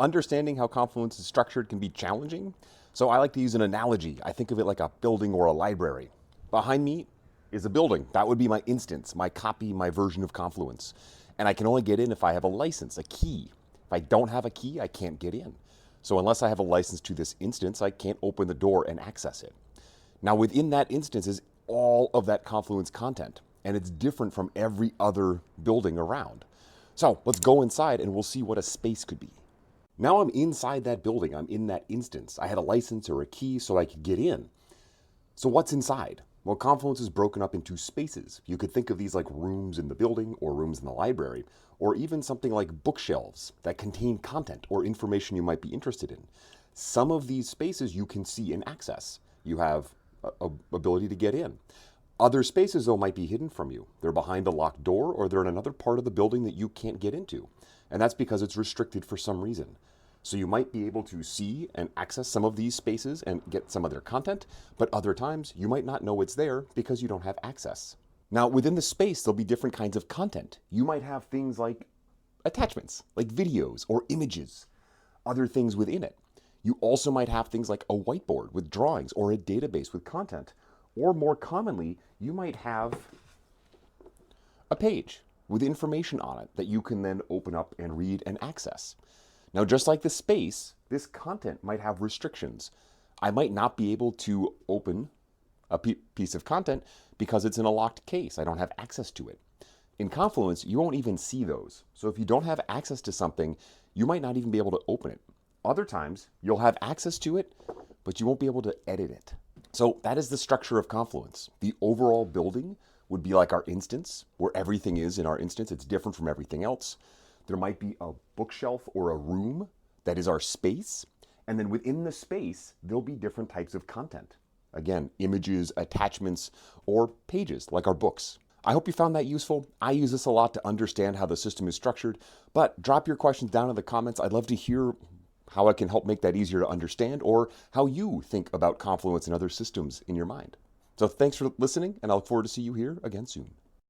Understanding how Confluence is structured can be challenging, so I like to use an analogy. I think of it like a building or a library. Behind me is a building. That would be my instance, my copy, my version of Confluence. And I can only get in if I have a license, a key. If I don't have a key, I can't get in. So unless I have a license to this instance, I can't open the door and access it. Now, within that instance is all of that Confluence content, and it's different from every other building around. So let's go inside and we'll see what a space could be. Now I'm inside that building, I'm in that instance. I had a license or a key so I could get in. So what's inside? Well, Confluence is broken up into spaces. You could think of these like rooms in the building or rooms in the library, or even something like bookshelves that contain content or information you might be interested in. Some of these spaces you can see and access. You have a ability to get in. Other spaces, though, might be hidden from you. They're behind a locked door or they're in another part of the building that you can't get into. And that's because it's restricted for some reason. So you might be able to see and access some of these spaces and get some of their content, but other times you might not know it's there because you don't have access. Now, within the space, there'll be different kinds of content. You might have things like attachments, like videos or images, other things within it. You also might have things like a whiteboard with drawings or a database with content. Or more commonly, you might have a page with information on it that you can then open up and read and access. Now, just like the space, this content might have restrictions. I might not be able to open a piece of content because it's in a locked case. I don't have access to it. In Confluence, you won't even see those. So if you don't have access to something, you might not even be able to open it. Other times, you'll have access to it, but you won't be able to edit it. So that is the structure of Confluence. The overall building would be like our instance, where everything is in our instance. It's different from everything else. There might be a bookshelf or a room that is our space. And then within the space, there'll be different types of content. Again, images, attachments, or pages like our books. I hope you found that useful. I use this a lot to understand how the system is structured, but drop your questions down in the comments. I'd love to hear how I can help make that easier to understand or how you think about Confluence and other systems in your mind. So thanks for listening, and I look forward to see you here again soon.